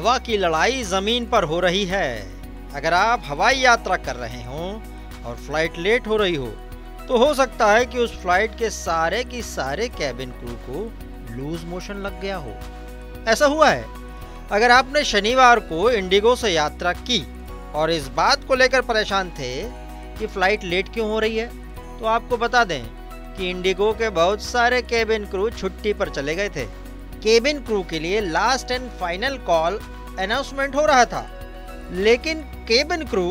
हवा की लड़ाई जमीन पर हो रही है। अगर आप हवाई यात्रा कर रहे हो और फ्लाइट लेट हो रही हो तो हो सकता है कि उस फ्लाइट के सारे की सारे कैबिन क्रू को लूज मोशन लग गया हो। ऐसा हुआ है। अगर आपने शनिवार को इंडिगो से यात्रा की और इस बात को लेकर परेशान थे कि फ्लाइट लेट क्यों हो रही है, तो आपको बता दें कि इंडिगो के बहुत सारे कैबिन क्रू छुट्टी पर चले गए थे। केबिन क्रू के लिए last and final call announcement हो रहा था, लेकिन केबिन क्रू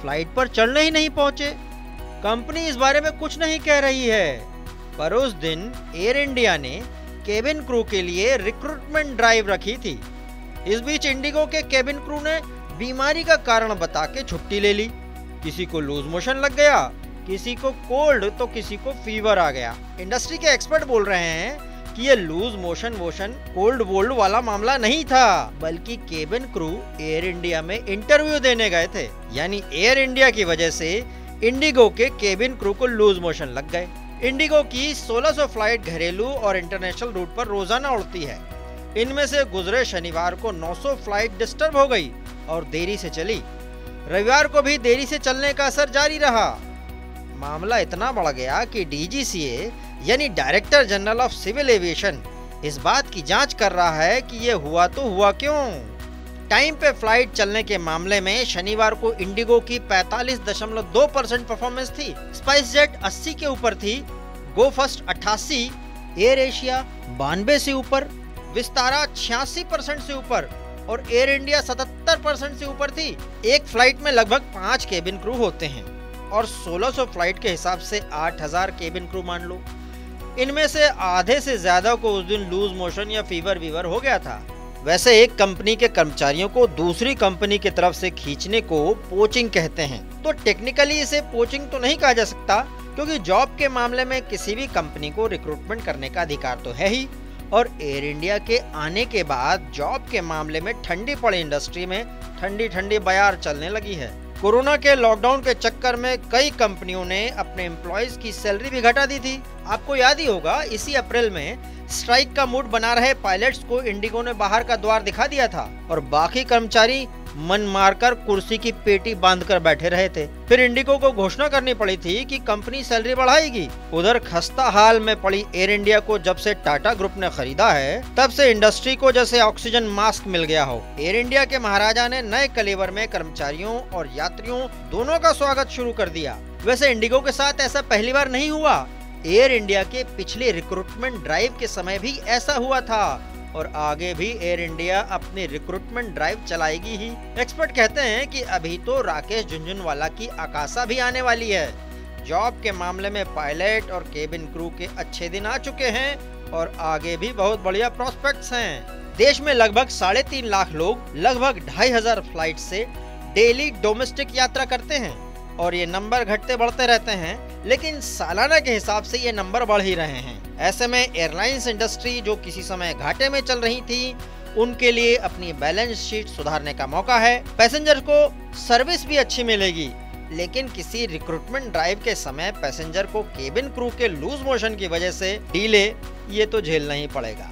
फ्लाइट पर चढ़ने ही नहीं पहुंचे। कंपनी इस बारे में कुछ नहीं कह रही है, पर उस दिन एयर इंडिया ने केबिन क्रू के लिए रिक्रूटमेंट ड्राइव रखी थी। इस बीच इंडिगो के केबिन क्रू ने बीमारी का कारण बता के छुट्टी ले ली। किसी को लूज मोशन लग गया, किसी को कोल्ड तो किसी को फीवर आ गया। इंडस्ट्री के एक्सपर्ट बोल रहे हैं कि ये लूज मोशन कोल्ड वोल्ड वाला मामला नहीं था, बल्कि केबिन क्रू एयर इंडिया में इंटरव्यू देने गए थे। यानी एयर इंडिया की वजह से इंडिगो के केबिन क्रू को लूज मोशन लग गए। इंडिगो की 1600 फ्लाइट घरेलू और इंटरनेशनल रूट पर रोजाना उड़ती है। इनमें से गुजरे शनिवार को 900 फ्लाइट डिस्टर्ब हो गई और देरी से चली। रविवार को भी देरी से चलने का असर जारी रहा। मामला इतना बढ़ गया कि डीजीसीए यानी director general of civil aviation इस बात की जांच कर रहा है कि ये हुआ तो हुआ क्यों। टाइम पे फ्लाइट चलने के मामले में शनिवार को इंडिगो की 45.2% परफॉर्मेंस थी। स्पाइस जेट 80 के ऊपर थी, गो फर्स्ट 88, एयर एशिया 92 से ऊपर, विस्तारा 86% से ऊपर और एयर इंडिया 77% से ऊपर थी। एक फ्लाइट में लगभग 5 केबिन क्रू होते हैं और 1600 फ्लाइट के हिसाब से 8000 केबिन क्रू मान लो। इनमें से आधे से ज्यादा को उस दिन लूज मोशन या फीवर हो गया था। वैसे एक कंपनी के कर्मचारियों को दूसरी कंपनी की तरफ से खींचने को पोचिंग कहते हैं, तो टेक्निकली इसे पोचिंग तो नहीं कहा जा सकता, क्योंकि जॉब के मामले में किसी भी कंपनी को रिक्रूटमेंट करने का अधिकार तो है ही। और एयर इंडिया के आने के बाद जॉब के मामले में ठंडी पड़ी इंडस्ट्री में ठंडी बयार चलने लगी है। कोरोना के लॉकडाउन के चक्कर में कई कंपनियों ने अपने एम्प्लॉयज की सैलरी भी घटा दी थी। आपको याद ही होगा, इसी अप्रैल में स्ट्राइक का मूड बना रहे पायलट्स को इंडिगो ने बाहर का द्वार दिखा दिया था और बाकी कर्मचारी मन मारकर कुर्सी की पेटी बांधकर बैठे रहे थे। फिर इंडिगो को घोषणा करनी पड़ी थी कि कंपनी सैलरी बढ़ाएगी। उधर खस्ता हाल में पड़ी एयर इंडिया को जब से टाटा ग्रुप ने खरीदा है, तब से इंडस्ट्री को जैसे ऑक्सीजन मास्क मिल गया हो। एयर इंडिया के महाराजा ने नए कलेवर में कर्मचारियों और यात्रियों दोनों का स्वागत शुरू कर दिया। वैसे इंडिगो के साथ ऐसा पहली बार नहीं हुआ। एयर इंडिया के पिछले रिक्रूटमेंट ड्राइव के समय भी ऐसा हुआ था और आगे भी एयर इंडिया अपनी रिक्रूटमेंट ड्राइव चलाएगी ही। एक्सपर्ट कहते हैं कि अभी तो राकेश झुनझुनवाला की आकाशा भी आने वाली है। जॉब के मामले में पायलट और केबिन क्रू के अच्छे दिन आ चुके हैं और आगे भी बहुत बढ़िया प्रोस्पेक्ट्स हैं। देश में लगभग 3.5 लाख लोग लगभग 2500 फ्लाइट से डेली डोमेस्टिक यात्रा करते हैं और ये नंबर घटते बढ़ते रहते हैं, लेकिन सालाना के हिसाब से ये नंबर बढ़ ही रहे हैं। ऐसे में एयरलाइंस इंडस्ट्री जो किसी समय घाटे में चल रही थी, उनके लिए अपनी बैलेंस शीट सुधारने का मौका है। पैसेंजर को सर्विस भी अच्छी मिलेगी, लेकिन किसी रिक्रूटमेंट ड्राइव के समय पैसेंजर को केबिन क्रू के लूज मोशन की वजह से डिले ये तो झेलना ही पड़ेगा।